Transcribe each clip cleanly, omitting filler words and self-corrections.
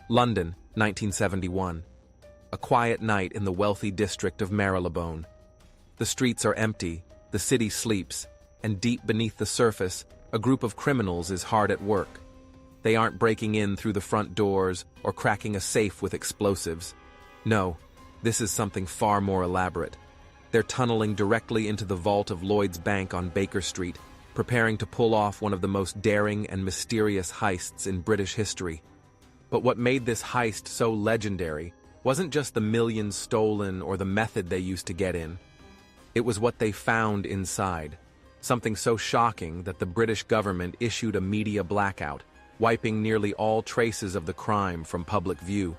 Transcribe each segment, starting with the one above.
London, 1971. A quiet night in the wealthy district of Marylebone. The streets are empty, the city sleeps, and deep beneath the surface, a group of criminals is hard at work. They aren't breaking in through the front doors or cracking a safe with explosives. No, this is something far more elaborate. They're tunneling directly into the vault of Lloyds Bank on Baker Street, preparing to pull off one of the most daring and mysterious heists in British history. But what made this heist so legendary wasn't just the millions stolen or the method they used to get in. It was what they found inside, something so shocking that the British government issued a media blackout, wiping nearly all traces of the crime from public view.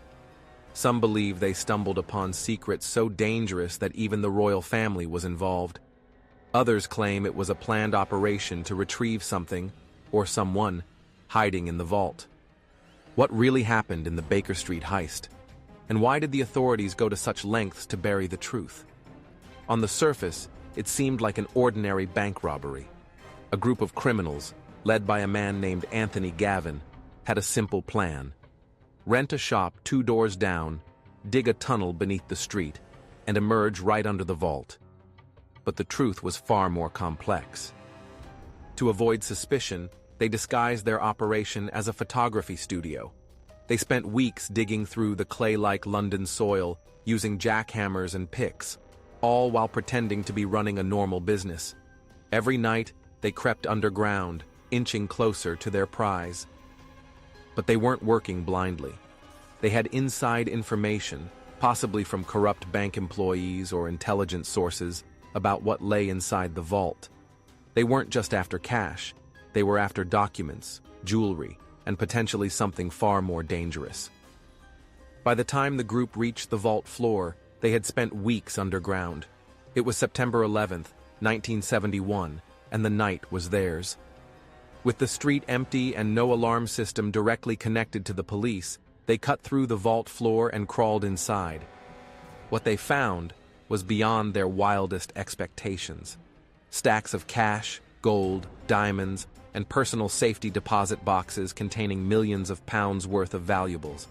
Some believe they stumbled upon secrets so dangerous that even the royal family was involved. Others claim it was a planned operation to retrieve something, or someone, hiding in the vault. What really happened in the Baker Street heist? And why did the authorities go to such lengths to bury the truth? On the surface, it seemed like an ordinary bank robbery. A group of criminals, led by a man named Anthony Gavin, had a simple plan. Rent a shop 2 doors down, dig a tunnel beneath the street, and emerge right under the vault. But the truth was far more complex. To avoid suspicion, they disguised their operation as a photography studio. They spent weeks digging through the clay-like London soil, using jackhammers and picks, all while pretending to be running a normal business. Every night, they crept underground, inching closer to their prize. But they weren't working blindly. They had inside information, possibly from corrupt bank employees or intelligence sources, about what lay inside the vault. They weren't just after cash. They were after documents, jewelry, and potentially something far more dangerous. By the time the group reached the vault floor, they had spent weeks underground. It was September 11th, 1971, and the night was theirs. With the street empty and no alarm system directly connected to the police, they cut through the vault floor and crawled inside. What they found was beyond their wildest expectations. Stacks of cash, gold, diamonds, and personal safety deposit boxes containing millions of pounds worth of valuables.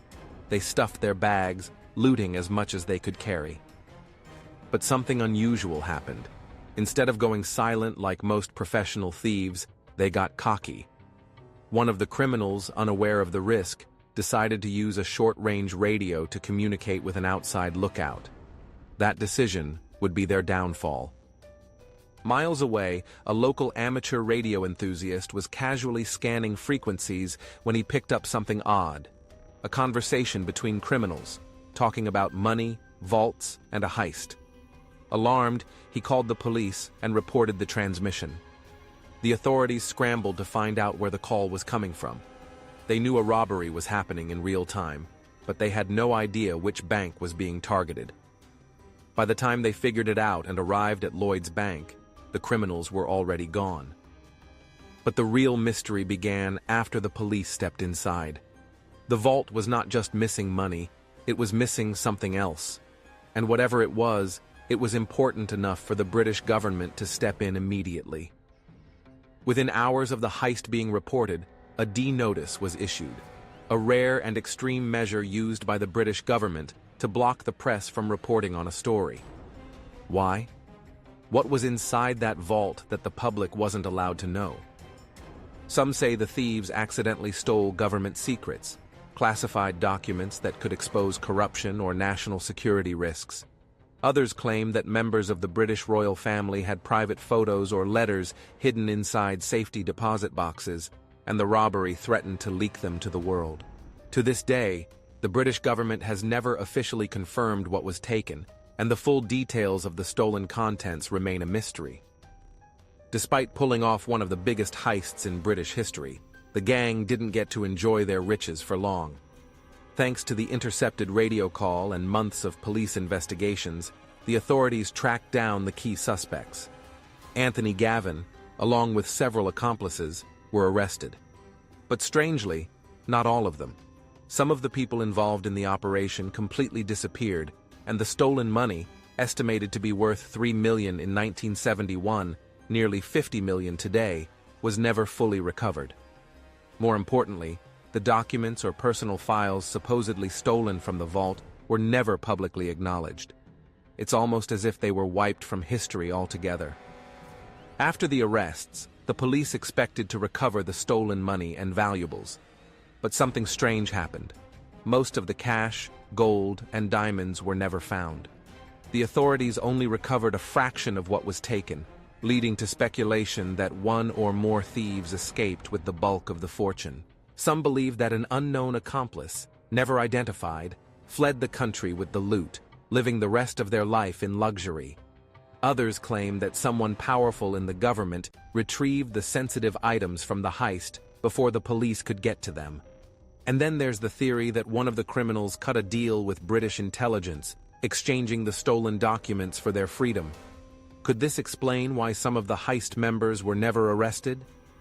They stuffed their bags, looting as much as they could carry. But something unusual happened. Instead of going silent like most professional thieves, they got cocky. One of the criminals, unaware of the risk, decided to use a short-range radio to communicate with an outside lookout. That decision would be their downfall. Miles away, a local amateur radio enthusiast was casually scanning frequencies when he picked up something odd. A conversation between criminals, talking about money, vaults, and a heist. Alarmed, he called the police and reported the transmission. The authorities scrambled to find out where the call was coming from. They knew a robbery was happening in real time, but they had no idea which bank was being targeted. By the time they figured it out and arrived at Lloyds Bank, the criminals were already gone. But the real mystery began after the police stepped inside. The vault was not just missing money, it was missing something else. And whatever it was important enough for the British government to step in immediately. Within hours of the heist being reported, a D-notice was issued, a rare and extreme measure used by the British government to block the press from reporting on a story. Why? What was inside that vault that the public wasn't allowed to know? Some say the thieves accidentally stole government secrets, classified documents that could expose corruption or national security risks. Others claim that members of the British royal family had private photos or letters hidden inside safety deposit boxes, and the robbery threatened to leak them to the world. To this day, the British government has never officially confirmed what was taken, and the full details of the stolen contents remain a mystery. Despite pulling off one of the biggest heists in British history, the gang didn't get to enjoy their riches for long. Thanks to the intercepted radio call and months of police investigations, the authorities tracked down the key suspects. Anthony Gavin, along with several accomplices, were arrested. But strangely, not all of them. Some of the people involved in the operation completely disappeared, and the stolen money, estimated to be worth $3 million in 1971, nearly $50 million today, was never fully recovered. More importantly, The documents or personal files supposedly stolen from the vault were never publicly acknowledged. It's almost as if they were wiped from history altogether. After the arrests, the police expected to recover the stolen money and valuables. But something strange happened. Most of the cash, gold, and diamonds were never found. The authorities only recovered a fraction of what was taken, leading to speculation that one or more thieves escaped with the bulk of the fortune. Some believe that an unknown accomplice, never identified, fled the country with the loot, living the rest of their life in luxury. Others claim that someone powerful in the government retrieved the sensitive items from the heist before the police could get to them. And then there's the theory that one of the criminals cut a deal with British intelligence, exchanging the stolen documents for their freedom. Could this explain why some of the heist members were never arrested?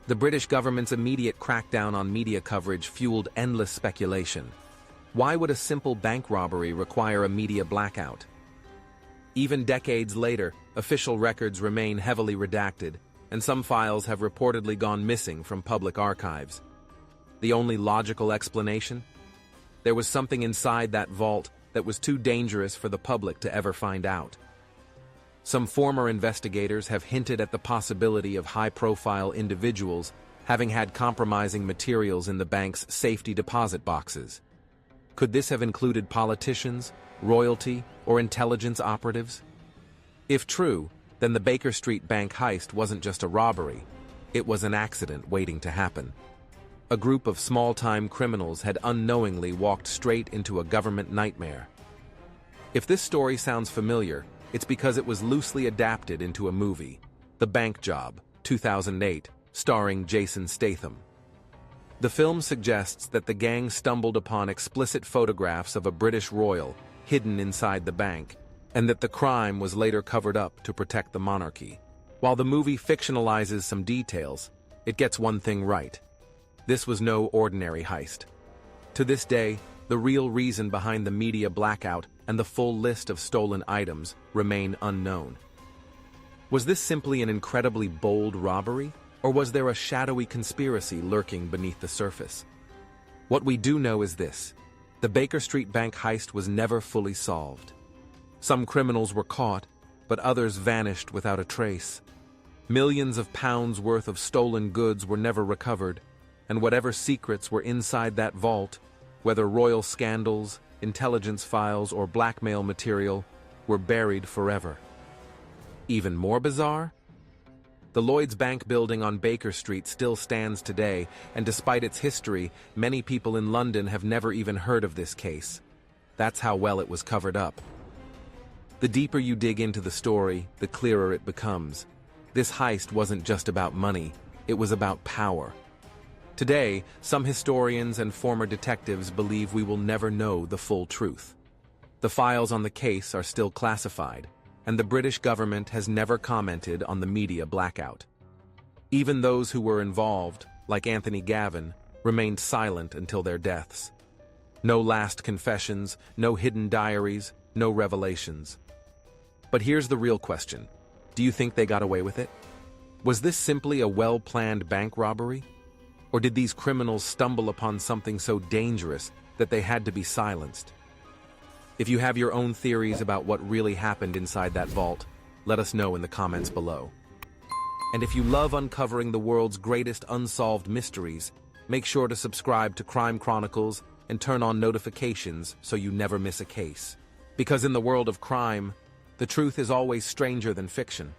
The British government's immediate crackdown on media coverage fueled endless speculation. Why would a simple bank robbery require a media blackout? Even decades later, official records remain heavily redacted, and some files have reportedly gone missing from public archives. The only logical explanation? There was something inside that vault that was too dangerous for the public to ever find out. Some former investigators have hinted at the possibility of high-profile individuals having had compromising materials in the bank's safety deposit boxes. Could this have included politicians, royalty, or intelligence operatives? If true, then the Baker Street Bank heist wasn't just a robbery, it was an accident waiting to happen. A group of small-time criminals had unknowingly walked straight into a government nightmare. If this story sounds familiar, it's because it was loosely adapted into a movie, The Bank Job, 2008, starring Jason Statham. The film suggests that the gang stumbled upon explicit photographs of a British royal hidden inside the bank, and that the crime was later covered up to protect the monarchy. While the movie fictionalizes some details, it gets one thing right. This was no ordinary heist. To this day, the real reason behind the media blackout and the full list of stolen items remain unknown. Was this simply an incredibly bold robbery, or was there a shadowy conspiracy lurking beneath the surface? What we do know is this: the Baker Street Bank heist was never fully solved. Some criminals were caught, but others vanished without a trace. Millions of pounds worth of stolen goods were never recovered, and whatever secrets were inside that vault, whether royal scandals, intelligence files, or blackmail material, were buried forever. Even more bizarre? The Lloyds Bank building on Baker Street still stands today, and despite its history, many people in London have never even heard of this case. That's how well it was covered up. The deeper you dig into the story, the clearer it becomes. This heist wasn't just about money, it was about power. Today, some historians and former detectives believe we will never know the full truth. The files on the case are still classified, and the British government has never commented on the media blackout. Even those who were involved, like Anthony Gavin, remained silent until their deaths. No last confessions, no hidden diaries, no revelations. But here's the real question. Do you think they got away with it? Was this simply a well-planned bank robbery? Or did these criminals stumble upon something so dangerous that they had to be silenced? If you have your own theories about what really happened inside that vault, let us know in the comments below. And if you love uncovering the world's greatest unsolved mysteries, make sure to subscribe to Crime Chronicles and turn on notifications so you never miss a case. Because in the world of crime, the truth is always stranger than fiction.